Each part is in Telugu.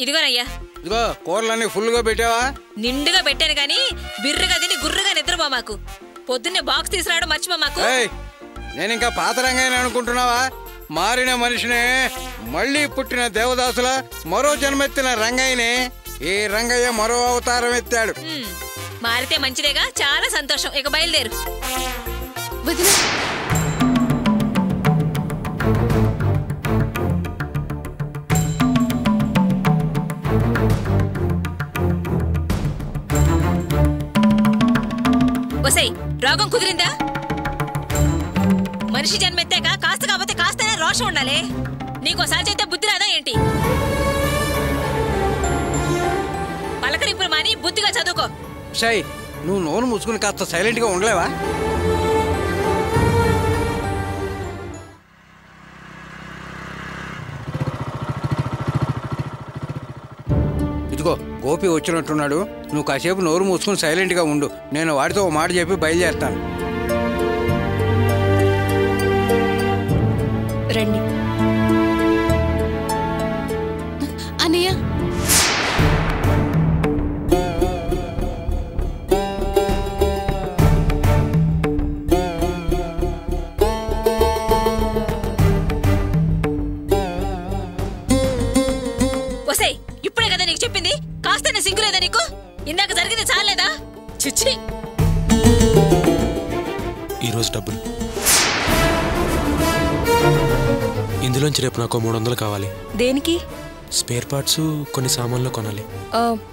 ఇదిగోనయ్యా. ఇదిగో కూరలన్నీ ఫుల్గా పెట్టావా? నిండుగా పెట్టాను గాని బిర్రుగా తిని గుర్రుగా నిద్రపో మాకు. పొద్దున్నే బాక్స్ తీసుకురావడం మర్చిపో మాకు. నేను ఇంకా పాత రంగయ్యని అనుకుంటున్నావా? మారిన మనిషినే, మళ్ళీ పుట్టిన దేవదాసుల మరో జన్మెత్తిన రంగయ్యనే. ఈ రంగయ్య మరో అవతారం ఎత్తాడు. మారితే మంచిదేగా, చాలా సంతోషం. ఇక బయలుదేరు. వసై, రోగం కుదిరిందా? మనిషి జన్మెత్తాక కాస్త కాకపోతే కాస్తైనా రోషం ఉండాలి. నీకోసారి చేస్తే బుద్ధి రాదా ఏంటి? పలకరింపులు మాని బుద్ధిగా చదువుకో. షై, నువ్వు నోరు మూసుకుని కాస్త సైలెంట్ గా ఉండలేవా? ఇదిగో గోపి వచ్చినట్టున్నాడు. నువ్వు కాసేపు నోరు మూసుకుని సైలెంట్ గా ఉండు. నేను వాడితో ఓ మాట చెప్పి బయలుదేరుతాను. రండి అన్నయ్య. వసై, ఇప్పుడే కదా నీకు చెప్పింది. కాస్త సిగ్గులేదా నీకు? ఇందాక జరిగింది చాలేదా? చిచ్చి. ఈరోజు డబ్బులు ఇందులోంచి రేపు నాకు 300 కావాలి. దేనికి? స్పేర్ పార్ట్స్, కొన్ని సామాన్లు కొనాలి.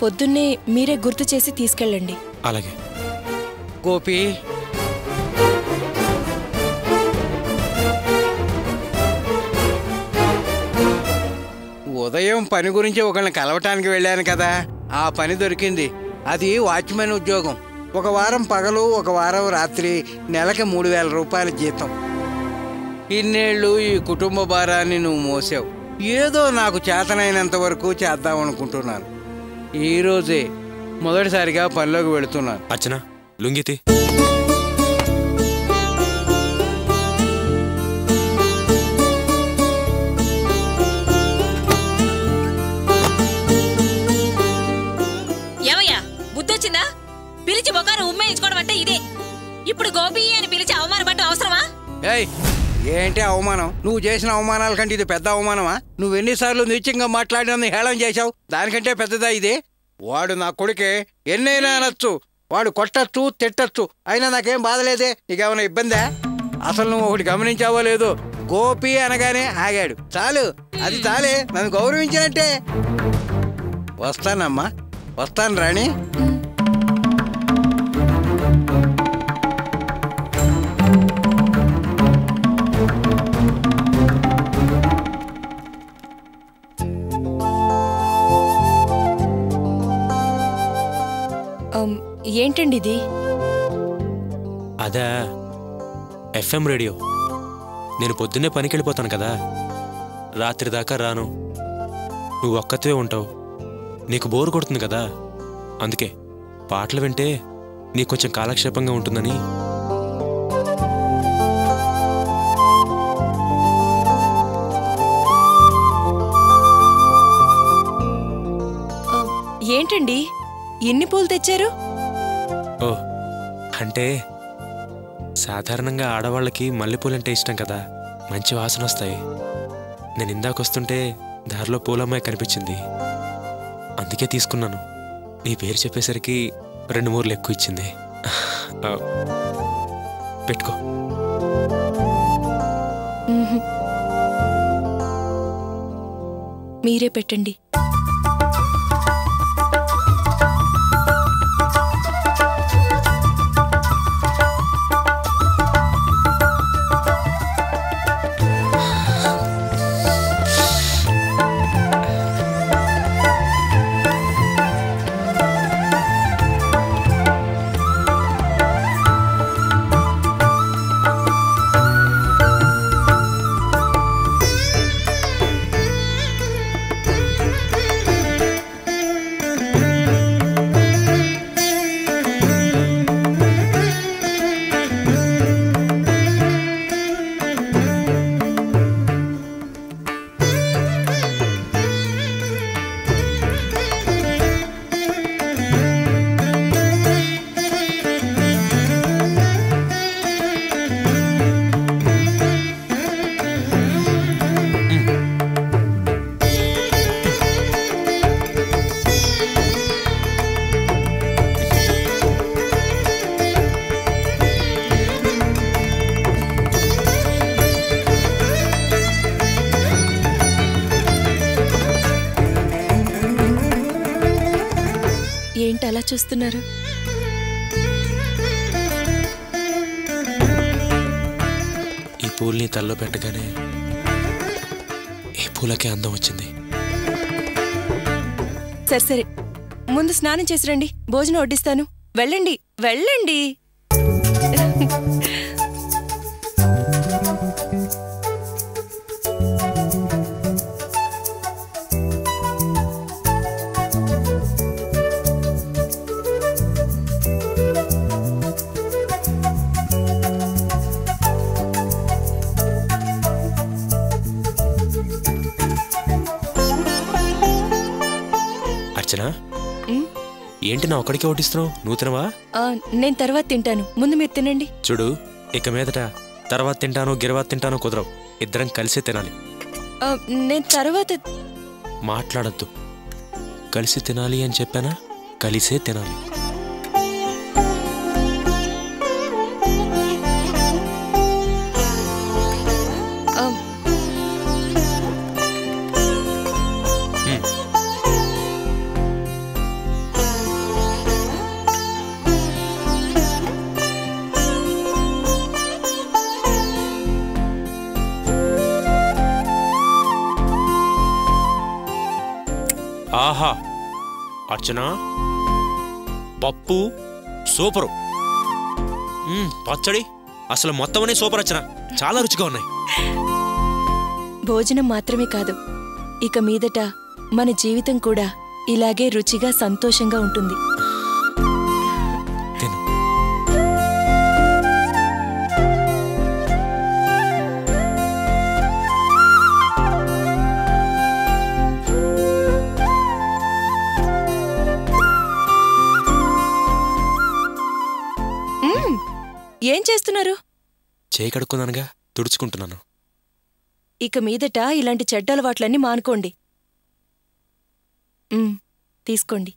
పొద్దున్నే మీరే గుర్తు చేసి తీసుకెళ్ళండి. అలాగే. గోపి, ఉదయం పని గురించి ఒకళ్ళని కలవటానికి వెళ్ళాను కదా, ఆ పని దొరికింది. అది వాచ్మెన్ ఉద్యోగం. ఒక వారం పగలు, ఒక వారం రాత్రి, నెలకి 3000 రూపాయల జీతం. ఇన్నేళ్ళు ఈ కుటుంబ భారాన్ని నువ్వు మోసావు. ఏదో నాకు చేతనైనంత వరకు చేద్దామనుకుంటున్నాను. ఈరోజే మొదటిసారిగా పనిలోకి వెళుతున్నాను. అర్చన, లుంగితి. ఏమయ్యా, బుద్ధొచ్చిందా? పిలిచి బొకాను ఉమ్మేయించుకోవడం అంటే ఇదే. ఇప్పుడు గోపి అని పిలిచి అవమానపడటం అవసరమా? ఏంటి అవమానం? నువ్వు చేసిన అవమానాల కంటే ఇది పెద్ద అవమానమా? నువ్వు ఎన్నిసార్లు నిత్యంగా మాట్లాడినందుకు హేళన చేశావు. దానికంటే పెద్దదా ఇదే? వాడు నా కొడుకే, ఎన్నైనా అనొచ్చు. వాడు కొట్టచ్చు, తిట్టచ్చు, అయినా నాకేం బాధలేదే. నీకేమైనా ఇబ్బందా? అసలు నువ్వు ఒకటి గమనించావో లేదో, గోపి అనగానే ఆగాడు. చాలు, అది చాలే, నన్ను గౌరవించినట్టే. వస్తానమ్మా, వస్తాను రాణి. ఏంటండి ఇది? అదా FM రేడియో. నేను పొద్దున్నే పనికి వెళ్ళిపోతాను కదా, రాత్రి దాకా రాను. నువ్వు ఒక్కతే ఉంటావు, నీకు బోరు కొడుతుంది కదా. అందుకే పాటలు వింటే నీకు కొంచెం కాలక్షేపంగా ఉంటుందని. ఏంటండి ఎన్ని పూలు తెచ్చారు? ఓ, అంటే సాధారణంగా ఆడవాళ్ళకి మల్లెపూలంటే ఇష్టం కదా, మంచి వాసన వస్తాయి. నేను ఇందాకొస్తుంటే దారిలో పూలమ్మాయి కనిపించింది, అందుకే తీసుకున్నాను. నీ పేరు చెప్పేసరికి 2 మూరలు ఎక్కువ ఇచ్చింది. పెట్టుకో. మీరే పెట్టండి. చూస్తున్నారు? ఈ పూల్ని తల్లో పెట్టగానే ఈ పూలకే అందం వచ్చింది. సరే సరే, ముందు స్నానం చేసి రండి, భోజనం వడ్డిస్తాను. వెళ్ళండి వెళ్ళండి. అర్చన, ఏంటి నా ఒక్కడికే వడ్డిస్తున్నావు? నువ్వు తినవా? నేను తర్వాత తింటాను, ముందు మీరు తినండి. చూడు, ఇక మీదట తర్వాత తింటాను గిరవాత తింటాను కుదరవు. ఇద్దరం కలిసే తినాలి. నేను తర్వాత మాట్లాడద్దు. కలిసి తినాలి అని చెప్పానా? కలిసే తినాలి. ఆహా అర్చన, పప్పు సూపరు, పచ్చడి అసలు మొత్తమనే సూపర్ అర్చన, చాలా రుచిగా ఉన్నాయి. భోజనం మాత్రమే కాదు, ఇక మీదట మన జీవితం కూడా ఇలాగే రుచిగా సంతోషంగా ఉంటుంది. తిను. ఏం చేస్తున్నారు? చేయి కడుక్కున్నానుగా, తుడుచుకుంటున్నాను. ఇక మీదట ఇలాంటి చెడ్డ అలవాట్లన్నీ మానుకోండి. తీసుకోండి.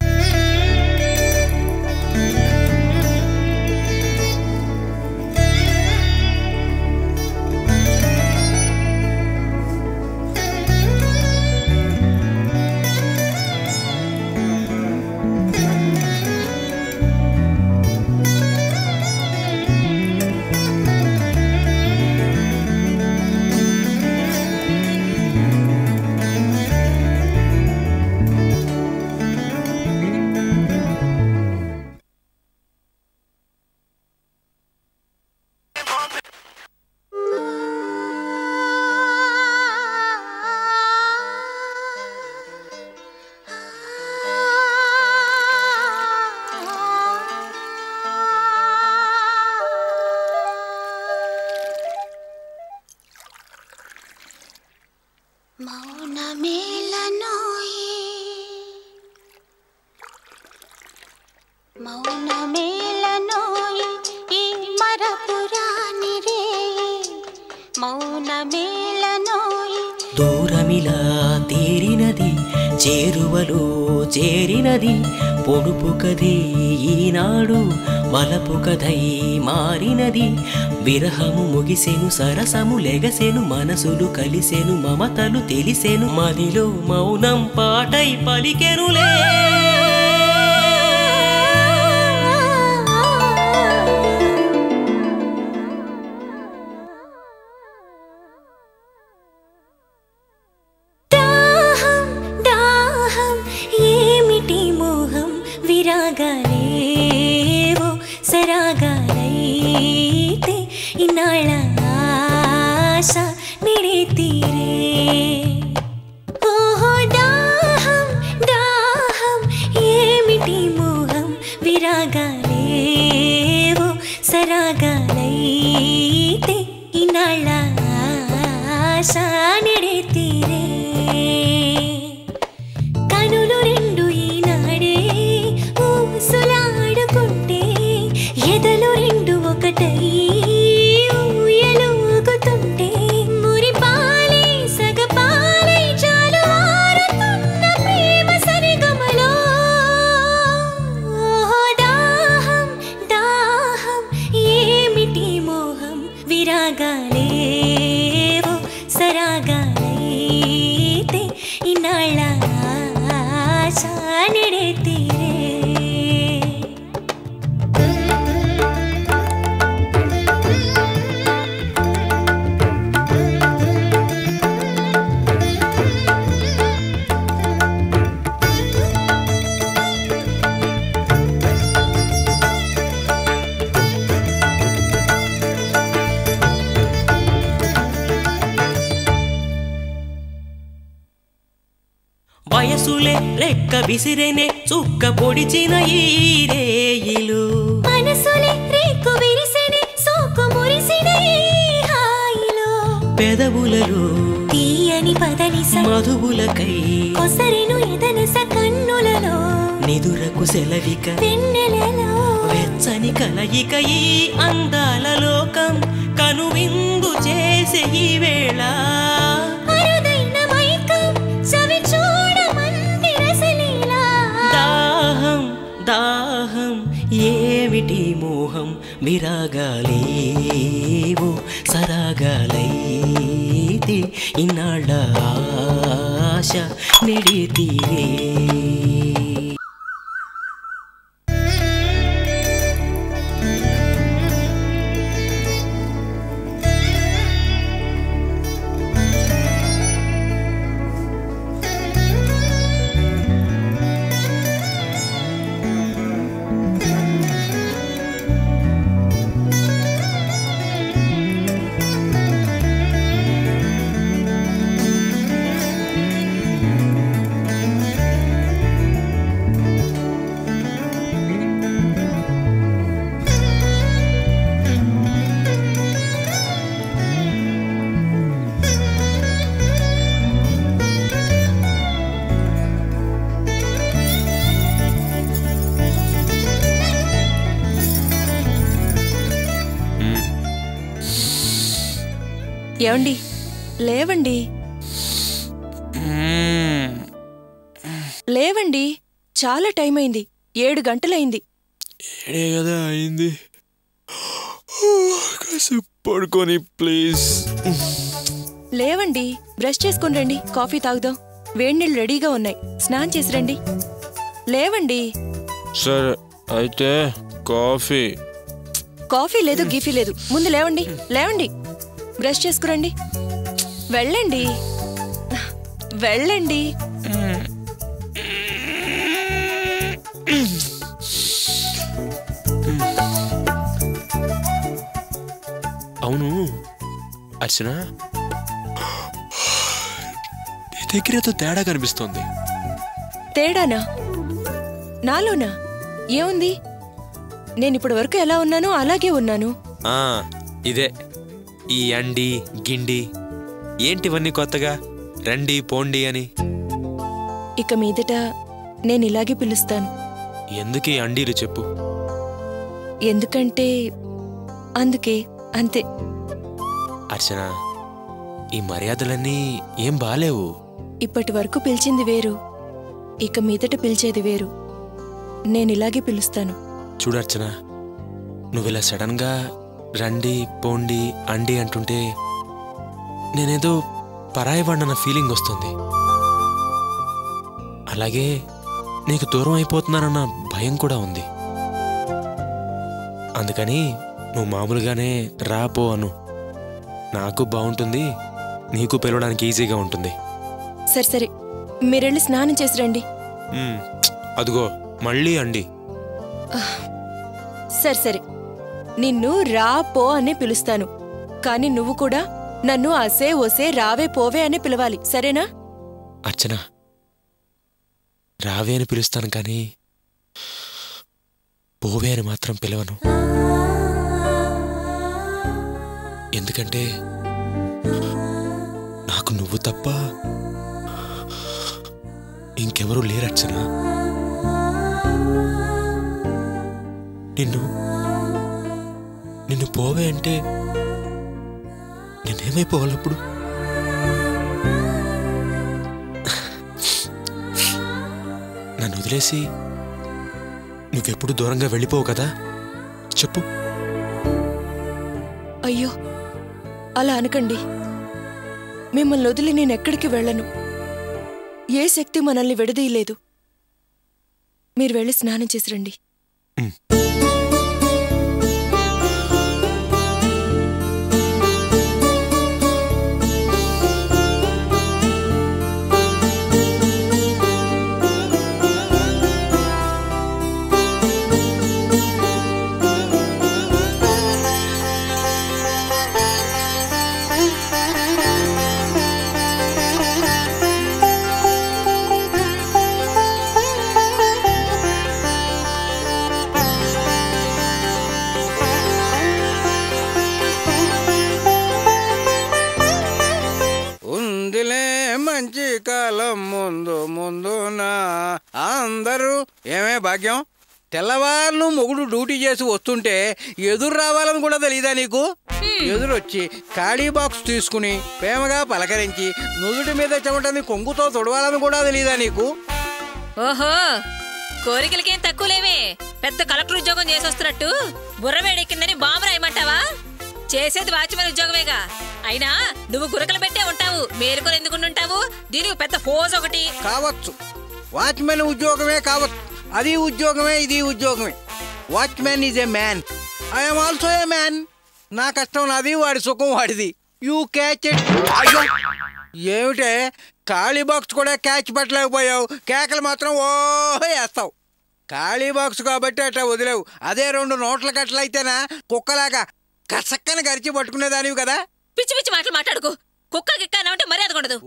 దూరమిలా తీరినది, చేరువలో చేరినది, పొడుపు కథే ఈనాడు మలపు కథై మారినది. విరహము ముగిసెను, సరసము లెగసెను, మనసులు కలిసెను, మమతలు తెలిసెను, మదిలో మౌనం పాటై పలికెనులే. విరాగాలేవో సరాగాలైతే ఇన్నాళ్ళ ఆశ నిడే తీరే. ఓహో దాహం దాహం ఏమిటి మోహం, విరాగాలేవో సరాగాలైతే ఇన్నాళ్ళ ఆశ నిడే తీరే. కనులు రెండు ఈనాడే ఊసులాడుకుంటే, ఎదలు రెండు ఒకటై ఊయలుగుతుంటే, మురిపాలే సగపాలై చాలు ఆరుతున్న ప్రేమ సరిగమలో. ఓహో దాహం దాహం ఏమిటి మోహం, విరాగాలేవో సరాగాలైతే ఇన్నాళ్ళ ఆశ నిడే తీరే. వయసులే రెక్క విసిరేనే చుక్క పొడిచిన ఈ రేయిలు మనసులే రేకు విరిసెనే సోకు మురిసిన ఈ హాయిలో పెదవులలో తీయని పదనిస మధువులకై కొసరెను ఎదనస కన్నులలో నిదురకు సెలవిక వెన్నెలలో వెచ్చని కలయిక ఈ అందాల లోకం కనువిందు చేసే ఈ వేళ అరుదైన మైకం చవి చూడమంది రసలీలా దాహం దాహం ఏమిటి మోహం విరాగాలేవో సరాగాలైతే ఇన్నాళ్ళ ఆశ నెడితీరే ఏమండి లేవండి లేవండి చాలా టైం అయింది 7 గంటలైంది ఏడే కదా అయింది కాసేపు పడుకొని ప్లీజ్ లేవండి బ్రష్ చేసుకుని రండి కాఫీ తాగుదాం వేడినీళ్ళు రెడీగా ఉన్నాయి స్నానం చేసి రండి లేవండి సరే అయితే కాఫీ కాఫీ లేదు గిఫీ లేదు ముందు లేవండి లేవండి బ్రష్ చేసుకురండి వెళ్ళండి వెళ్ళండి అవును అర్చన నీ దగ్గర ఏదో తేడా కనిపిస్తోంది తేడానా నాలోనా ఏముంది నేనిప్పటి వరకు ఎలా ఉన్నానో అలాగే ఉన్నాను ఇదే ఈ అండి గిండి ఏంటివన్నీ కొత్తగా రండి పోండి అని ఇక మీదట నేను ఇలాగే పిలుస్తాను ఎందుకు ఈ అండీలు చెప్పు ఎందుకంటే అందుకే అంతే అర్చన ఈ మర్యాదలన్నీ ఏం బాలేవు ఇప్పటి వరకు పిలిచింది వేరు ఇక మీదట పిలిచేది వేరు నేనిలాగే పిలుస్తాను చూడు అర్చన నువ్విలా సడన్ గా రండి పోండి అండి అంటుంటే నేనేదో పరాయివాడినన్న ఫీలింగ్ వస్తుంది అలాగే నీకు దూరం అయిపోతున్నానన్న భయం కూడా ఉంది అందుకని నువ్వు మామూలుగానే రా పో అను నాకు బాగుంటుంది నీకు పిలవడానికి ఈజీగా ఉంటుంది సరే సరే మీరెళ్ళి స్నానం చేసి రండి అదిగో మళ్ళీ అండి సరే సరే నిన్ను రా పో అనే పిలుస్తాను కాని నువ్వు కూడా నన్ను అసే ఒసే రావే పోవే అని పిలవాలి సరేనా అర్చన రావే అని పిలుస్తాను కానీ పోవే అని మాత్రం పిలవను ఎందుకంటే నాకు నువ్వు తప్ప ఇంకెవరూ లేరు అర్చన నిన్ను పోవే అంటే నేనేమైపోవాలప్పుడు నన్ను వదిలేసి నువ్వెప్పుడు దూరంగా వెళ్ళిపోవు కదా చెప్పు అయ్యో అలా అనకండి మిమ్మల్ని వదిలి నేనెక్కడికి వెళ్ళను ఏ శక్తి మనల్ని విడదీయలేదు మీరు వెళ్ళి స్నానం చేసి రండి కాలం ముందు ముందునా అందరూ ఏమే భాగ్యం, తెల్లవాళ్ళు మొగుడు డ్యూటీ చేసి వస్తుంటే ఎదురు రావాలని కూడా తెలియదా నీకు? ఎదురొచ్చి ఖాళీ బాక్స్ తీసుకుని ప్రేమగా పలకరించి నుదుటి మీద చెమటని కొంగుతో తొడవాలని కూడా తెలియదా నీకు? ఓహో, కోరికలకేం తక్కువ లేవే. పెద్ద కలెక్టర్ ఉద్యోగం చేసి వస్తున్నట్టు బుర్రవేడెక్కిందని బాంబు రాయమంటావా? చేసేది వాచ్మెన్ ఉద్యోగమేగా. అయినా నువ్వు గురకలు పెట్టే ఉంటావు, మేలుకొని ఎందుకుంటుంటావు? దీనికి పెద్ద ఫోజ్ ఒకటి. కావచ్చు, వాచ్మెన్ ఉద్యోగమే కావచ్చు. అది ఉద్యోగమే, ఇది ఉద్యోగమే. Watchmen is a man, I'm also a man. నా కష్టం నాది, వాడి సుఖం వాడిది. You catch it. ఏమిటే ఖాళీ బాక్స్ కూడా క్యాచ్ పెట్టలేకపోయావు, కేకలు మాత్రం ఓహో వేస్తావు. ఖాళీ బాక్స్ కాబట్టి అట్లా వదిలేవు. అదే 2 నోట్ల కట్టలైతేనా కుక్కలాగా కసక్కని గరిచి పట్టుకునేదానివి కదా. పిచ్చి పిచ్చి మాటలు మాట్లాడుకో. కుక్క గిక్క అంటే మర్యాద ఉండదు.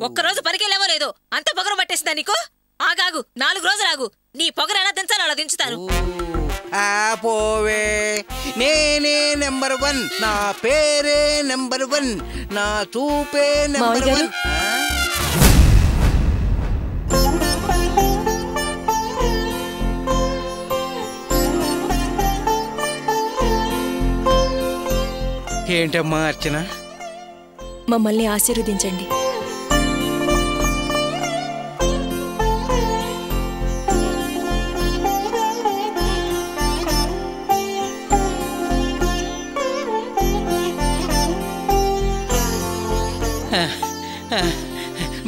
ఒక్కరోజు పరికెళ్ళేవో లేదో అంత పొగరు పట్టేసిందా నీకు? ఆగాగు, 4 రోజులు ఆగు. నీ పొగరు ఎలా దించాలో అలా దించుతాను. పోవే, నేనే నెంబర్ 1, నా పేరే నెంబర్ 1, నా చూపే నెంబర్ 1. ఏంటమ్మా అర్చన? మమ్మల్ని ఆశీర్వదించండి.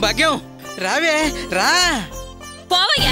భాగ్యం రావే, రా. పోవయ్యా,